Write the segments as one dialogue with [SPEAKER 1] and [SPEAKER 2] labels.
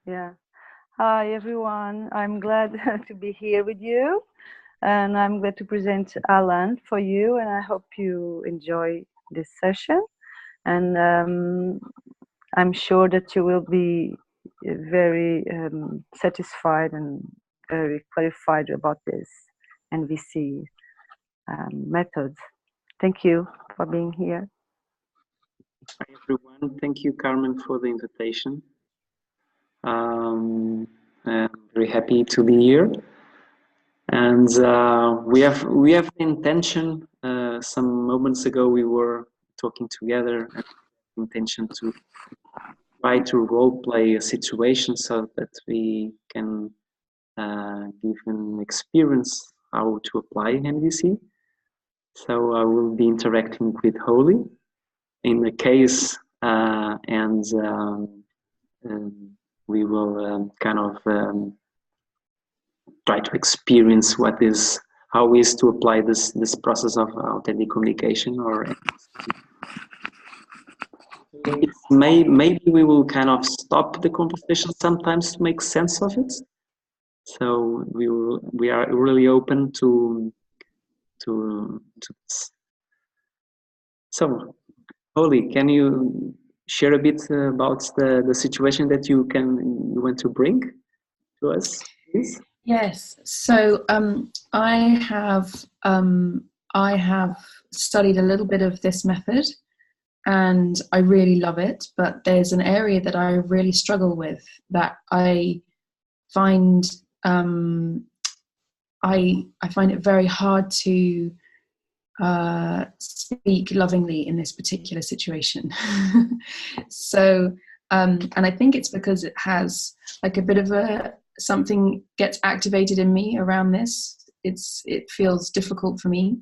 [SPEAKER 1] Yeah. Hi, everyone. I'm glad to be here with you. And I'm glad to present Allan for you. And I hope you enjoy this session. And I'm sure that you will be very satisfied and very clarified about this NVC method. Thank you for being here.
[SPEAKER 2] Hi, everyone. Thank you, Carmen, for the invitation. I'm very happy to be here. And we have the intention. Some moments ago, we were talking together, and the intention to try to role play a situation so that we can give an experience how to apply NVC. So I will be interacting with Holly in the case, and we will kind of try to experience how is to apply this process of authentic communication. Or maybe we will kind of stop the conversation sometimes to make sense of it. So we are really open to this. So, Holly, can you share a bit about the situation that you want to bring to us, please?
[SPEAKER 3] Yes. So I have studied a little bit of this method, and I really love it. But there's an area that I really struggle with, that I find I find it very hard to speak lovingly in this particular situation. So, and I think it's because it has like a bit of something gets activated in me around this. It feels difficult for me,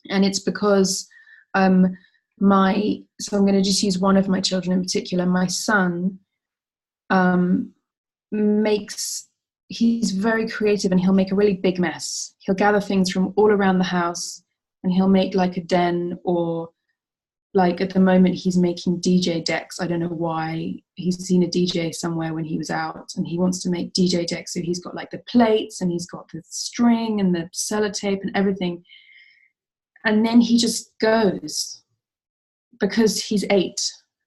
[SPEAKER 3] and it's because so I'm going to just use one of my children in particular. My son he's very creative, and he'll make a really big mess. He'll gather things from all around the house, and he'll make like a den, or like at the moment he's making DJ decks. I don't know why. He's seen a DJ somewhere when he was out, and he wants to make DJ decks. So he's got like the plates, and he's got the string and the sellotape and everything. And then he just goes, because he's 8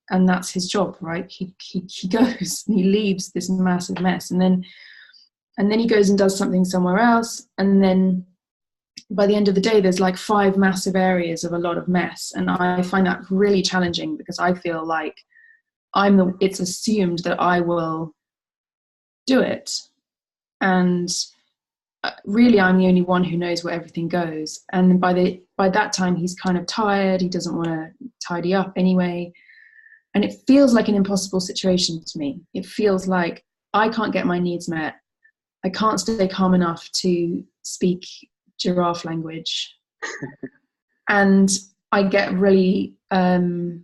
[SPEAKER 3] and that's his job, right? He goes and he leaves this massive mess, and then he goes and does something somewhere else, and then by the end of the day there's like 5 massive areas of a lot of mess. And I find that really challenging, because I feel like it's assumed that I will do it, and really I'm the only one who knows where everything goes. And by that time he's kind of tired, he doesn't want to tidy up anyway, and it feels like an impossible situation to me. It feels like I can't get my needs met. I can't stay calm enough to speak giraffe language. And I get really and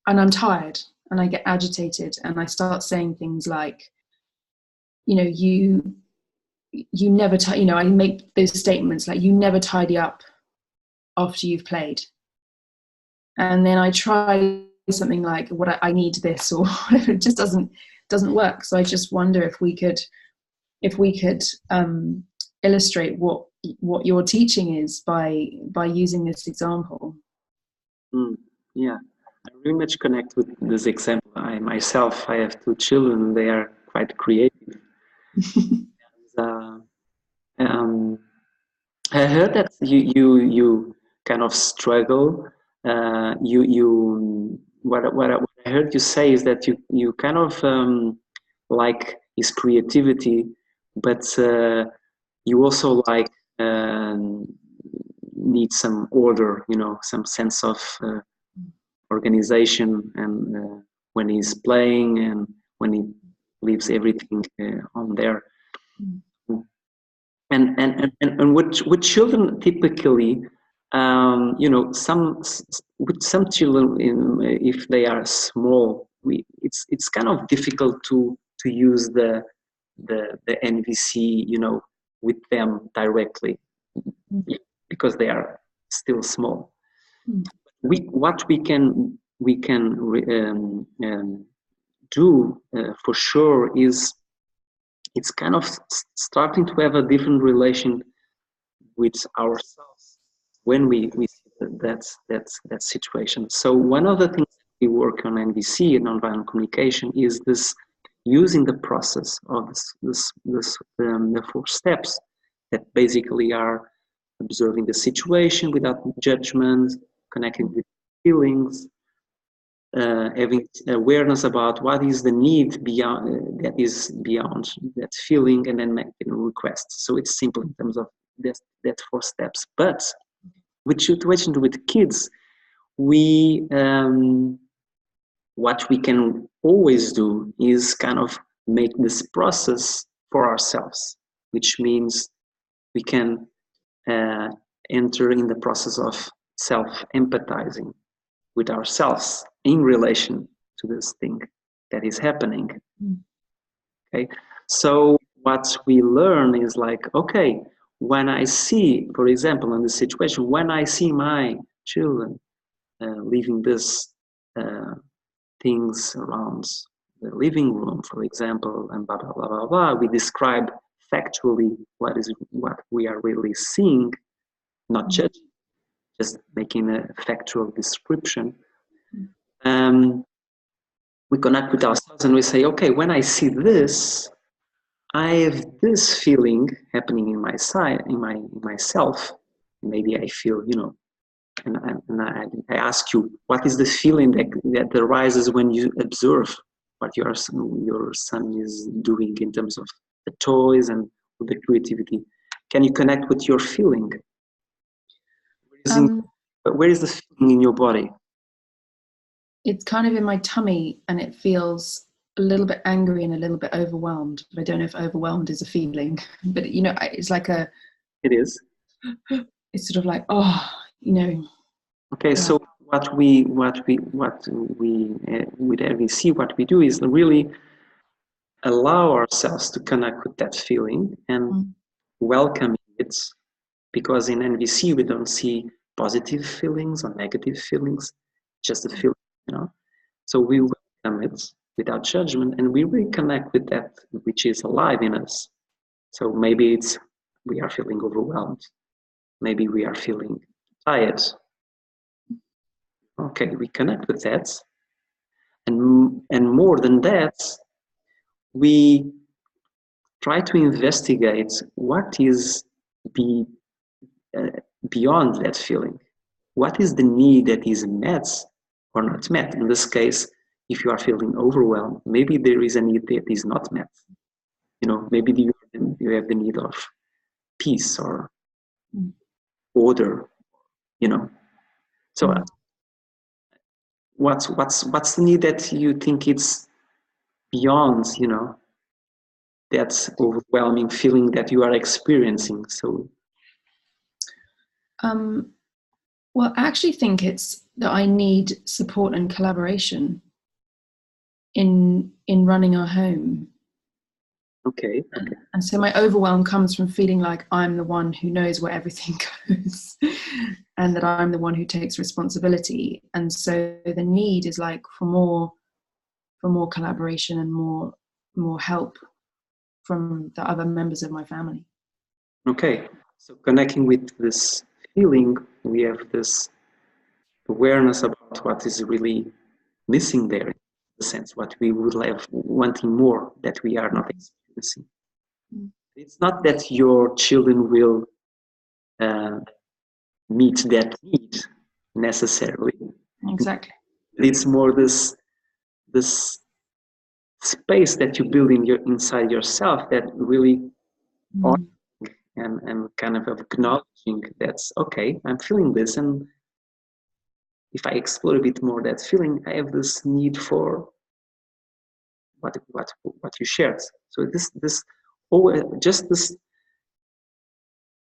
[SPEAKER 3] I'm tired, and I get agitated, and I start saying things like, you never I make those statements like, you never tidy up after you've played. And then I try something like, what I need this or whatever. It just doesn't work. So I just wonder if we could illustrate what your teaching is by using this example.
[SPEAKER 2] Yeah, I very much connect with this example. I have 2 children. They are quite creative. I heard that you kind of struggle. What I heard you say is that you kind of like his creativity, but you also like need some order, some sense of organization, and when he's playing and when he leaves everything on there. And with children typically, with some children, if they are small, it's kind of difficult to use the NVC, with them directly, because they are still small. What we can do for sure is it's kind of starting to have a different relation with ourselves when we see that situation. So one of the things we work on NVC, nonviolent communication, is this using the process of the 4 steps that basically are observing the situation without judgment, connecting with feelings, having awareness about what is the need beyond that is beyond that feeling, and then making requests. So it's simple in terms of that 4 steps. But with situations with kids, we what we can always do is kind of make this process for ourselves, which means we can enter in the process of self-empathizing with ourselves in relation to this thing that is happening. Okay, so what we learn is like, okay, when I see, for example, in this situation, when I see my children leaving this things around the living room, for example, and blah blah blah blah blah, we describe factually what we are really seeing, not judging, just making a factual description. We connect with ourselves and we say, okay, when I see this, I have this feeling happening in my side, in myself. Maybe I feel, and I ask you, what is the feeling that arises when you observe what your son is doing in terms of the toys and the creativity? Can you connect with your feeling? Where is the feeling in your body?
[SPEAKER 3] It's kind of in my tummy, and it feels a little bit angry and a little bit overwhelmed. But I don't know if overwhelmed is a feeling. But it's like a.
[SPEAKER 2] It is.
[SPEAKER 3] It's sort of like, Okay,
[SPEAKER 2] yeah. So what we with NVC, what we do is really allow ourselves to connect with that feeling and welcome it, because in NVC we don't see positive feelings or negative feelings, just a feeling, So we welcome it without judgment, and we reconnect with that which is alive in us. So maybe we are feeling overwhelmed, maybe we are feeling tired. Okay, we connect with that, and more than that, we try to investigate what is beyond that feeling. What is the need that is met or not met? In this case, if you are feeling overwhelmed, maybe there is a need that is not met. Maybe you have the need of peace or order. So what's the need that you think it's beyond? That overwhelming feeling that you are experiencing. So,
[SPEAKER 3] well, I actually think it's that I need support and collaboration in running our home.
[SPEAKER 2] Okay.
[SPEAKER 3] And so my overwhelm comes from feeling like I'm the one who knows where everything goes, and that I'm the one who takes responsibility. And so the need is like for more collaboration and more help from the other members of my family.
[SPEAKER 2] Okay, so connecting with this feeling, we have this awareness about what is really missing there, in the sense what we would have wanting more that we are not experiencing. It's not that your children will meet that need necessarily.
[SPEAKER 3] Exactly.
[SPEAKER 2] It's more this space that you build inside yourself that really and kind of acknowledging that's okay, I'm feeling this, and if I explore a bit more that feeling, I have this need for what you shared. So just this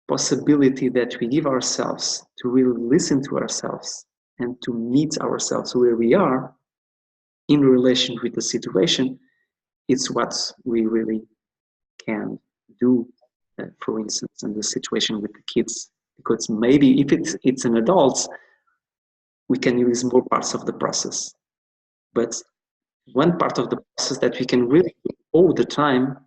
[SPEAKER 2] possibility that we give ourselves to really listen to ourselves and to meet ourselves where we are in relation with the situation, it's what we really can do, for instance, in the situation with the kids. Because maybe if it's an adult, we can use more parts of the process. But one part of the process that we can really do all the time,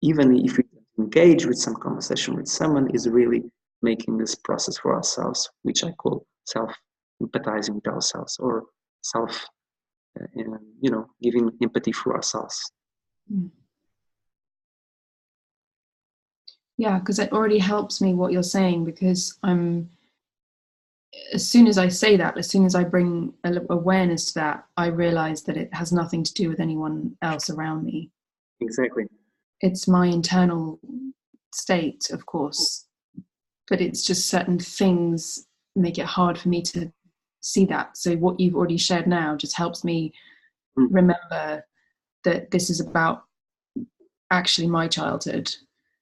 [SPEAKER 2] even if we engage with some conversation with someone, is really making this process for ourselves, which I call self-empathizing with ourselves, or self, giving empathy for ourselves.
[SPEAKER 3] Yeah, because it already helps me what you're saying, because as soon as I say that, as soon as I bring awareness to that, I realize that it has nothing to do with anyone else around me.
[SPEAKER 2] Exactly.
[SPEAKER 3] It's my internal state, of course, but it's just certain things make it hard for me to see that. So what you've already shared now just helps me remember that this is about actually my childhood.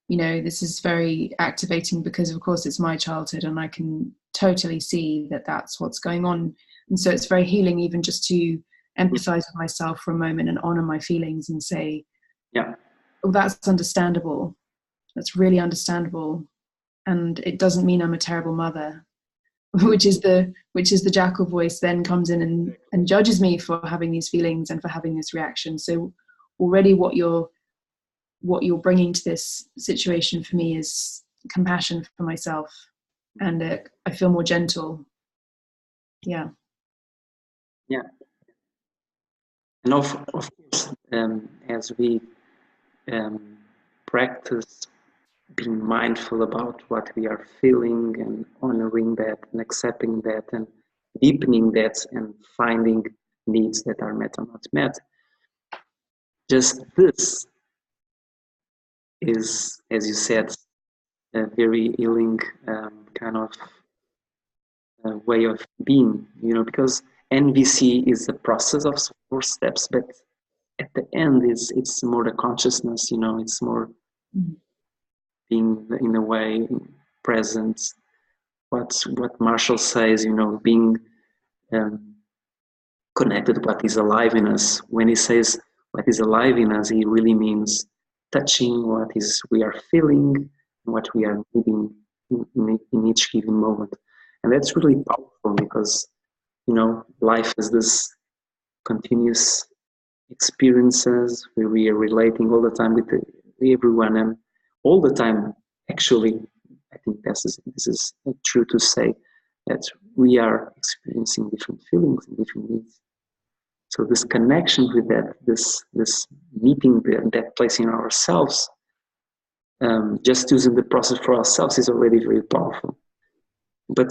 [SPEAKER 3] This is very activating, because of course it's my childhood, and I can totally see that that's what's going on. And so it's very healing even just to empathize with myself for a moment and honor my feelings and say,
[SPEAKER 2] yeah,
[SPEAKER 3] oh, that's understandable. That's really understandable. And it doesn't mean I'm a terrible mother, which is the jackal voice then comes in and judges me for having these feelings and for having this reaction. So already what you're bringing to this situation for me is compassion for myself, and I feel more gentle. Yeah.
[SPEAKER 2] And of course, as we practice being mindful about what we are feeling and honoring that and accepting that and deepening that and finding needs that are met or not met, just this is, as you said, a very healing kind of way of being, because NVC is a process of 4 steps, but at the end it's more the consciousness, it's more being in a way present. What Marshall says, being connected to what is alive in us. When he says what is alive in us, he really means touching what is we are feeling, what we are needing in each given moment. And that's really powerful, because life is this continuous experiences where we are relating all the time with everyone, and all the time, actually, I think this is true to say, that we are experiencing different feelings and different needs. So this connection with that, this meeting that place in ourselves, just using the process for ourselves is already very powerful. But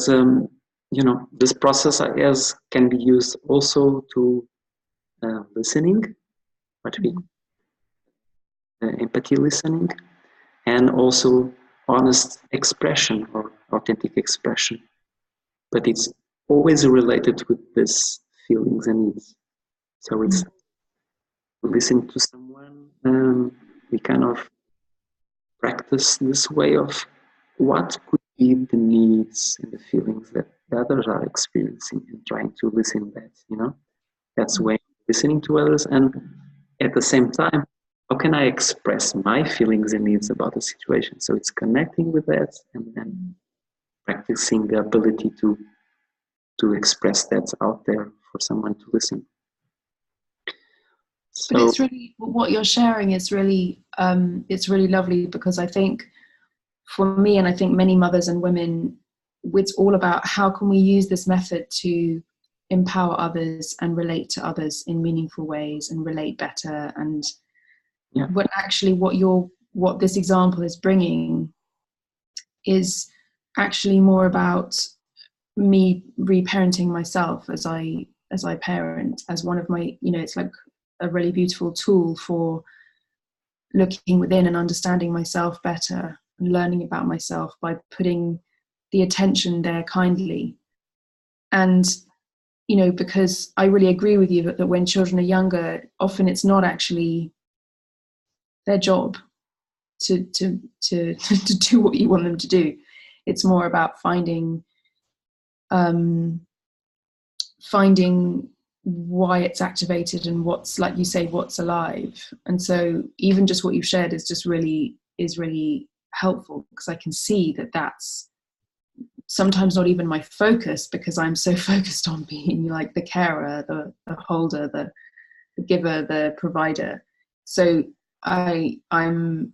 [SPEAKER 2] this process, I guess, can be used also to listening, what we empathy listening, and also honest expression or authentic expression. But it's always related with these feelings and needs. So it's listen to someone, we kind of practice this way of what could be the needs and the feelings that the others are experiencing, and trying to listen to that, That's when listening to others, and at the same time, how can I express my feelings and needs about the situation? So it's connecting with that, and then practicing the ability to express that out there for someone to listen. So,
[SPEAKER 3] but it's really, what you're sharing is really, it's really lovely, because I think for me, and I think many mothers and women, it's all about how can we use this method to empower others and relate to others in meaningful ways and relate better. And what this example is bringing is actually more about me reparenting myself as I parent, as one of my, it's like a really beautiful tool for looking within and understanding myself better and learning about myself by putting the attention there kindly. And because I really agree with you that when children are younger, often it's not actually their job to do what you want them to do. It's more about finding why it's activated and what's, like you say, what's alive. And so even just what you've shared is really helpful, because I can see that that's sometimes not even my focus, because I'm so focused on being like the carer, the holder, giver, the provider. So I'm,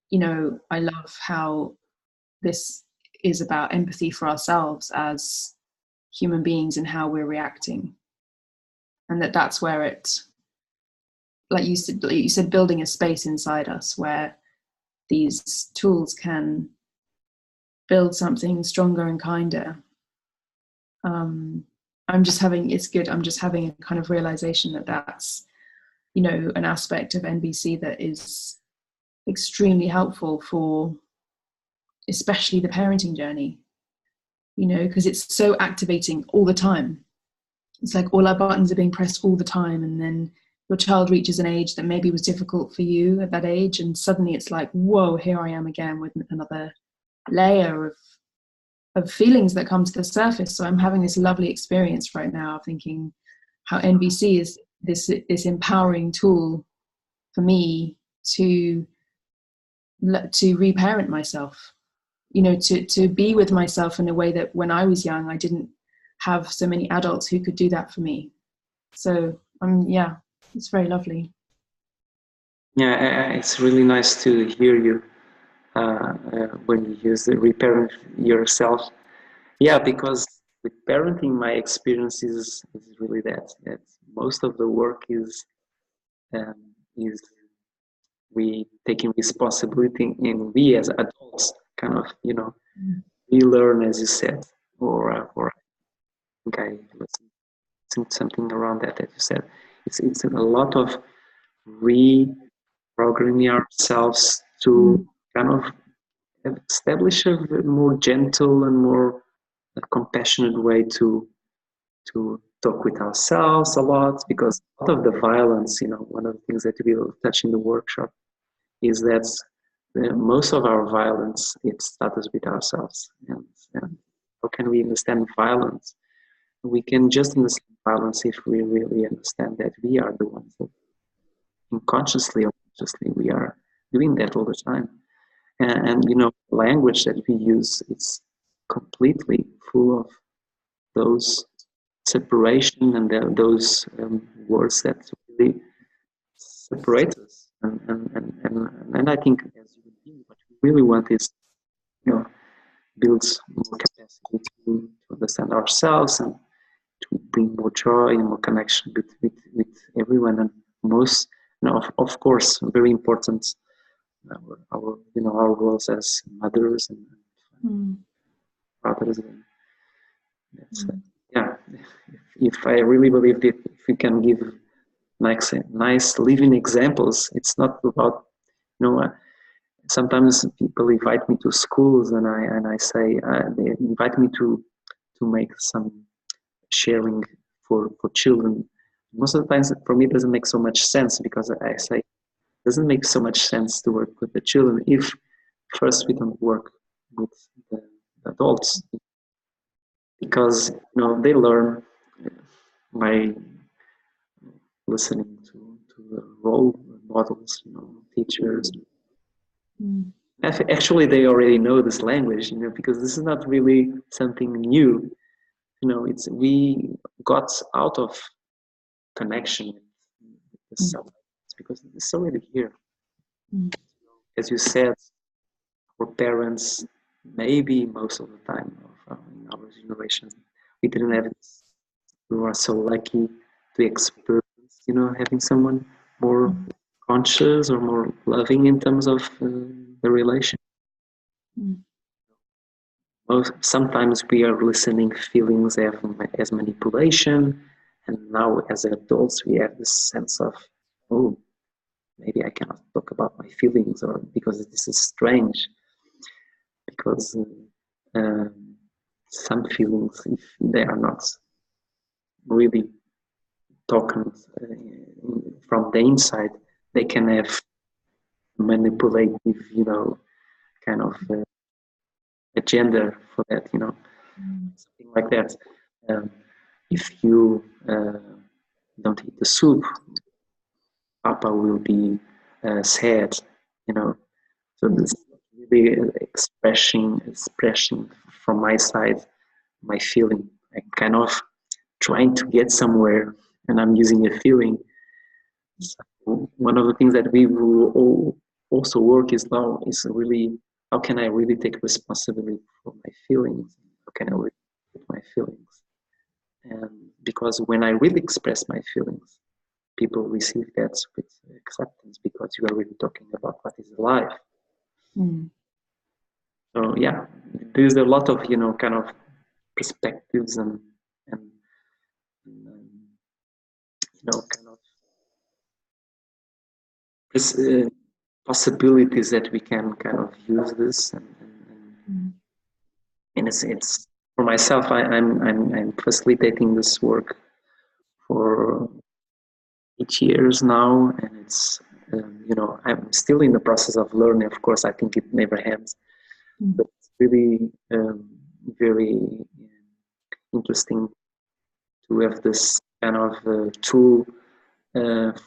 [SPEAKER 3] you know, I love how this is about empathy for ourselves as human beings and how we're reacting, and that's where it, like you said, building a space inside us where these tools can build something stronger and kinder. I'm just having a kind of realization that that's, you know, an aspect of NBC that is extremely helpful for especially the parenting journey, you know, because it's so activating all the time. It's like all our buttons are being pressed all the time, and then your child reaches an age that maybe was difficult for you at that age, and suddenly it's like, whoa, here I am again with another layer of feelings that come to the surface. So I'm having this lovely experience right now of thinking how NBC is this empowering tool for me to reparent myself, you know, to be with myself in a way that when I was young, I didn't have so many adults who could do that for me. So yeah, it's very lovely.
[SPEAKER 2] Yeah, it's really nice to hear you when you use the reparent yourself. Yeah, because with parenting, my experience is really that most of the work is we taking responsibility, and we as adults kind of, you know, we learn, as you said, or I think I listened to something around that you said. It's a lot of reprogramming ourselves to kind of establish a more gentle and more compassionate way to talk with ourselves a lot, because a lot of the violence, you know, one of the things that we will touch in the workshop is that most of our violence, it starts with ourselves. And how can we understand violence? We can just understand violence if we really understand that we are the ones that unconsciously or consciously we are doing that all the time. And you know, language that we use, it's completely full of those separation and those words that really separate us. And I think as human beings, what we really want is, you know, builds more capacity to understand ourselves and to bring more joy and more connection with everyone. And most, you know, of course, very important, our you know, our roles as mothers and brothers. And that's, yeah, if I really believe that if we can give nice living examples, it's not about, you know, sometimes people invite me to schools and I say they invite me to make some sharing for children. Most of the times for me it doesn't make so much sense, because I say it doesn't make so much sense to work with the children if first we don't work with the adults, because, you know, they learn by listening to the role models, you know, teachers. Actually, they already know this language, you know, because this is not really something new. You know, it's we got out of connection with the self because it's already here. As you said, our parents, maybe most of the time in our generations, we didn't have this. We were so lucky to experience, you know, having someone more conscious or more loving in terms of the relation. Sometimes we are listening feelings as manipulation, and now as adults we have this sense of, oh, maybe I cannot talk about my feelings, or because this is strange, because some feelings, if they are not really talking from the inside, they can have manipulative, you know, kind of agenda for that, you know, something like that. If you don't eat the soup, Papa will be sad, you know. So this really expressing from my side my feeling. I'm kind of trying to get somewhere, and I'm using a feeling. So one of the things that we will also work is now is really, how can I really take responsibility for my feelings? How can I really with my feelings? And because when I really express my feelings, people receive that with acceptance, because you are really talking about what is life. So yeah, there's a lot of kind of perspectives and kind of possibilities that we can kind of use this, and it's for myself. I'm facilitating this work for 8 years now, and it's I'm still in the process of learning. Of course, I think it never ends, but it's really very interesting to have this kind of tool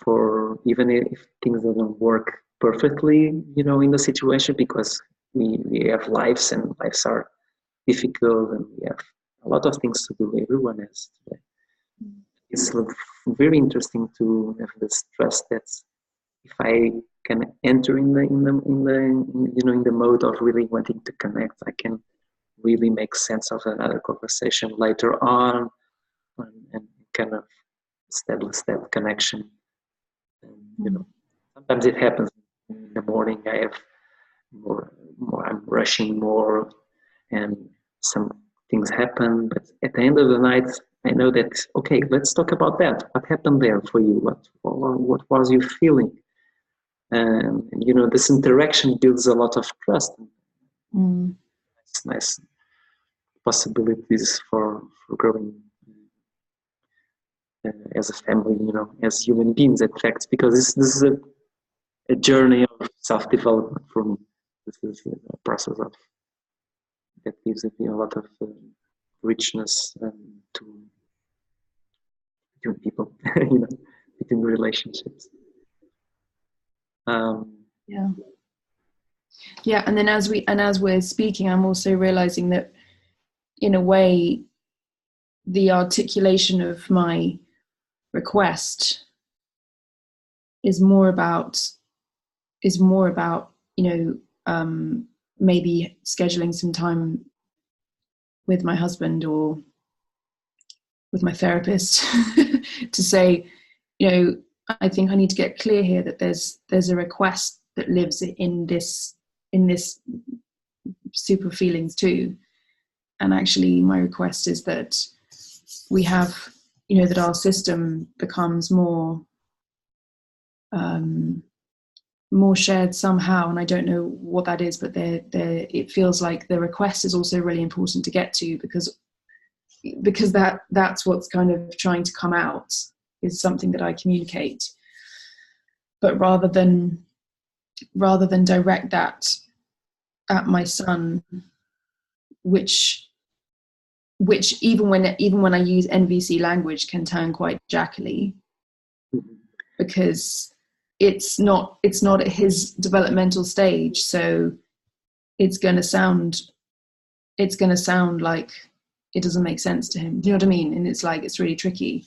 [SPEAKER 2] for even if things don't work perfectly, in the situation, because we have lives, and lives are difficult, and we have a lot of things to do. Everyone has today. It's very interesting to have this trust that if I can enter in the mode of really wanting to connect, I can really make sense of another conversation later on, and kind of establish that connection. And, sometimes it happens in the morning. I have more. I'm rushing more, and some things happen. But at the end of the night, I know that okay, let's talk about that. What happened there for you? What was you feeling? And this interaction builds a lot of trust. It's nice possibilities for growing as a family, as human beings, in fact, because this is a journey of self-development for me. This is a process that gives me a lot of richness to between people, between relationships.
[SPEAKER 3] Yeah, and then as we're speaking, I'm also realizing that, in a way, the articulation of my request is more about maybe scheduling some time with my husband or with my therapist to say, I think I need to get clear here that there's a request that lives in this super feelings too. And actually my request is that we have, that our system becomes more shared somehow, and I don't know what that is, but it feels like the request is also really important to get to, because that's what's kind of trying to come out, is something that I communicate. But rather than direct that at my son, which even when I use NVC language can turn quite jackally, because it's not at his developmental stage, so it's going to sound like it doesn't make sense to him. Do you know what I mean? And it's really tricky.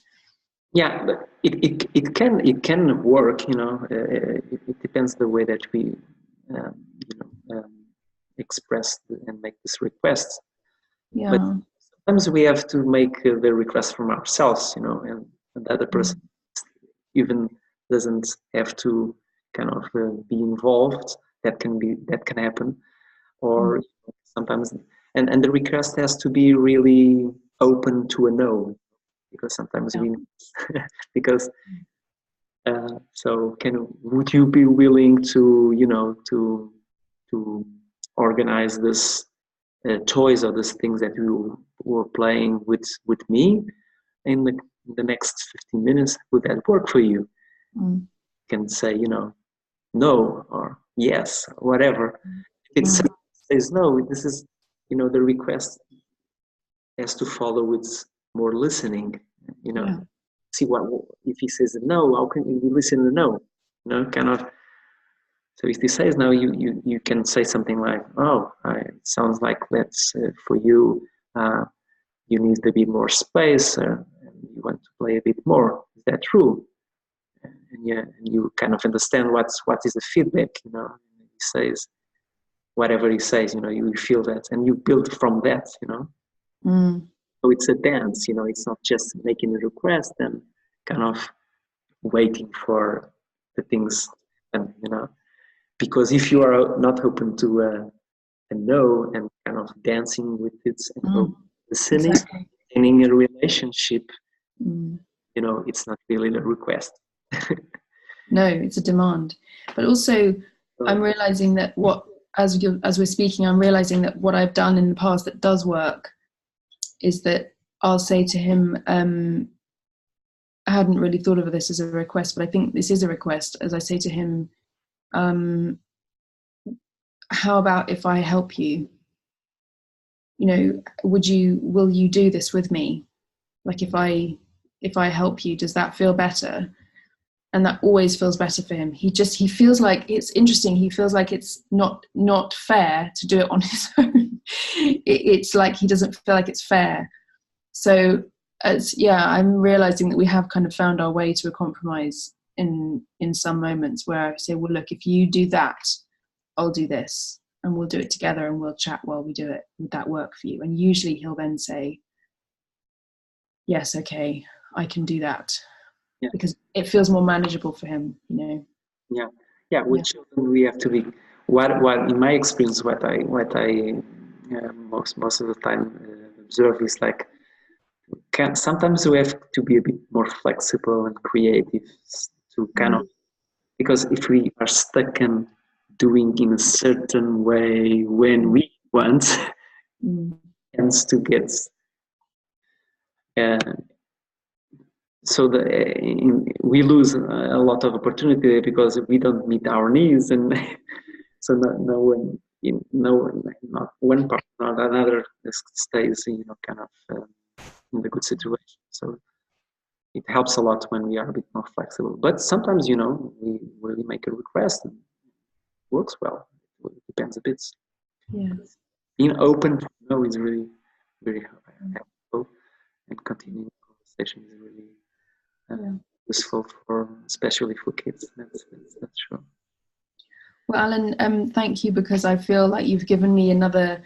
[SPEAKER 2] Yeah, but it can work. It depends the way that we express and make this request.
[SPEAKER 3] Yeah.
[SPEAKER 2] But sometimes we have to make the request from ourselves, and the other person even doesn't have to kind of be involved. That can happen, or sometimes, and the request has to be really open to a no, because sometimes we because so would you be willing to to organize this toys or these things that you were playing with me in the next 15 minutes? Would that work for you? You can say no or yes, or whatever. If it says no, this is the request has to follow with more listening. See what if he says no, how can you listen to no? Kind of. So if he says no, you can say something like, "Oh, it sounds like that's for you. You need a bit more space, and you want to play a bit more. Is that true?" and you kind of understand what is the feedback, you know. He says whatever he says, you know, you feel that, and you build from that, you know. So it's a dance, you know. It's not just making a request and kind of waiting for the things, and you know, because if you are not open to a no and kind of dancing with it and listening,
[SPEAKER 3] Exactly.
[SPEAKER 2] in a relationship, you know, it's not really a request.
[SPEAKER 3] No, it's a demand. But also, I'm realizing that as we're speaking, I'm realizing that what I've done in the past that does work is that I'll say to him, I hadn't really thought of this as a request, but I think this is a request. As I say to him, how about if I help you? You know, will you do this with me? Like if I help you, does that feel better? And that always feels better for him. He feels like, it's interesting, he feels like it's not fair to do it on his own. It's like he doesn't feel like it's fair. So I'm realizing that we have kind of found our way to a compromise in some moments where I say, well, look, if you do that, I'll do this, and we'll do it together and we'll chat while we do it. Would that work for you? And usually he'll then say, yes, okay, I can do that. Yeah. Because it feels more manageable for him, you know.
[SPEAKER 2] Yeah. With children, we have to be. What in my experience, what I most of the time observe is like, sometimes we have to be a bit more flexible and creative to kind of, because if we are stuck in doing in a certain way when we want, tends to get. So we lose a lot of opportunity because we don't meet our needs, and so not one part or another stays, you know, kind of in the good situation. So it helps a lot when we are a bit more flexible. But sometimes, you know, we really make a request and it works well. It depends a bit.
[SPEAKER 3] Yeah.
[SPEAKER 2] Being open to know is really very helpful, and continuing the conversation is really useful especially for kids. That's true.
[SPEAKER 3] Well, Alan, thank you, because I feel like you've given me another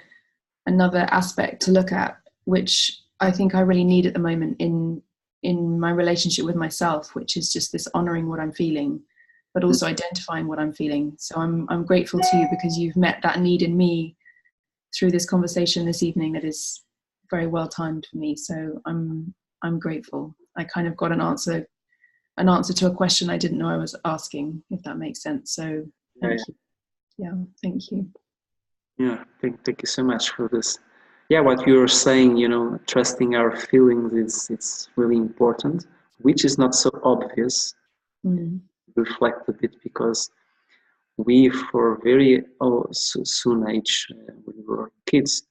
[SPEAKER 3] aspect to look at, which I think I really need at the moment in my relationship with myself, which is just this honoring what I'm feeling, but also identifying what I'm feeling. So I'm grateful to you because you've met that need in me through this conversation this evening that is very well timed for me. So I'm grateful. I kind of got an answer to a question I didn't know I was asking, if that makes sense. So thank you. Yeah, thank you.
[SPEAKER 2] Yeah, thank you so much for this. Yeah, what you're saying, you know, trusting our feelings it's really important, which is not so obvious. Reflect a bit, because we, for very soon age, when we were kids,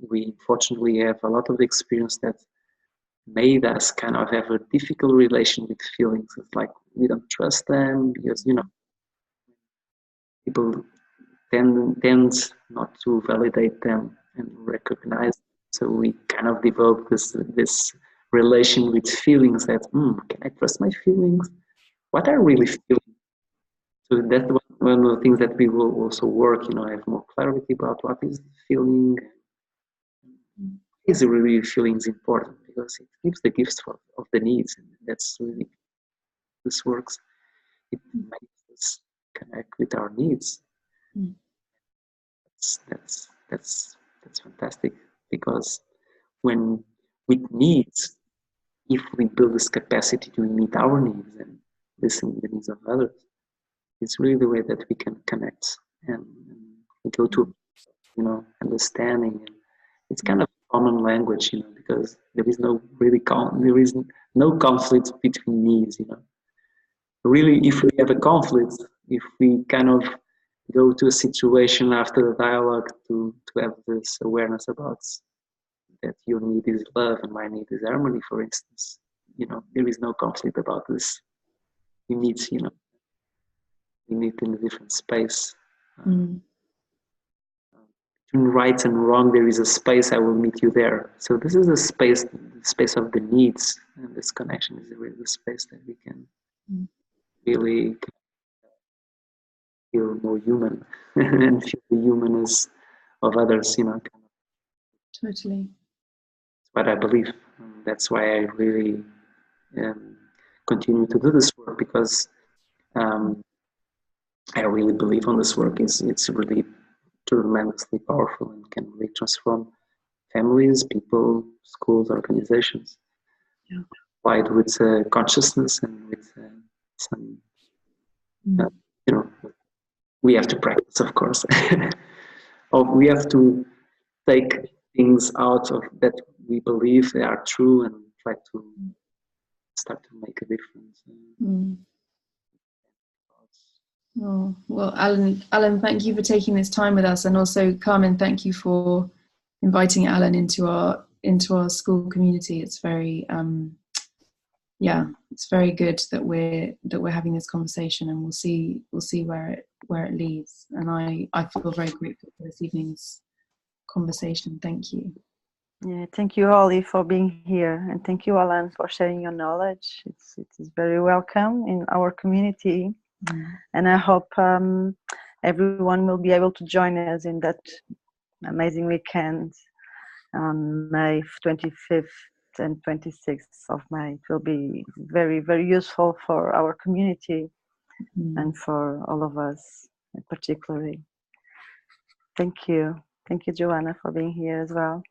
[SPEAKER 2] we unfortunately have a lot of experience that made us kind of have a difficult relation with feelings. It's like we don't trust them because, you know, people tend not to validate them and recognize. So we kind of develop this relation with feelings that, can I trust my feelings? What are really feeling? So that's one of the things that we will also work, you know, have more clarity about what is the feeling. Is really feelings important because it gives the gifts of the needs, and that's really, this works. It makes us connect with our needs. That's fantastic, because when with needs, if we build this capacity to meet our needs and listen to the needs of others, it's really the way that we can connect and go to, you know, understanding. It's kind of common language, you know, because there is no conflict between needs, you know. Really, if we have a conflict, if we kind of go to a situation after the dialogue to have this awareness about that your need is love and my need is harmony, for instance, you know, there is no conflict about this. You need, you know, you need in a different space. Between right and wrong, there is a space. I will meet you there. So this is the space of the needs, and this connection is really the space that we can really feel more human and feel the humanness of others, you know.
[SPEAKER 3] Totally.
[SPEAKER 2] That's what I believe. And that's why I really continue to do this work, because I really believe on this work. It's really tremendously powerful and can really transform families, people, schools, organizations.
[SPEAKER 3] Yeah.
[SPEAKER 2] Applied with consciousness and with some, you know, we have to practice, of course. Or we have to take things out of that we believe they are true and try to start to make a difference.
[SPEAKER 3] Oh, well, Allan, thank you for taking this time with us, and also Carmen, thank you for inviting Allan into our school community. It's very it's very good that we're having this conversation, and we'll see where it leads. And I feel very grateful for this evening's conversation. Thank you.
[SPEAKER 1] Yeah, thank you, Holly, for being here, and thank you, Allan, for sharing your knowledge. It is very welcome in our community, and I hope everyone will be able to join us in that amazing weekend on May 25th and 26th of May. It will be very, very useful for our community and for all of us, particularly. Thank you, Joanna, for being here as well.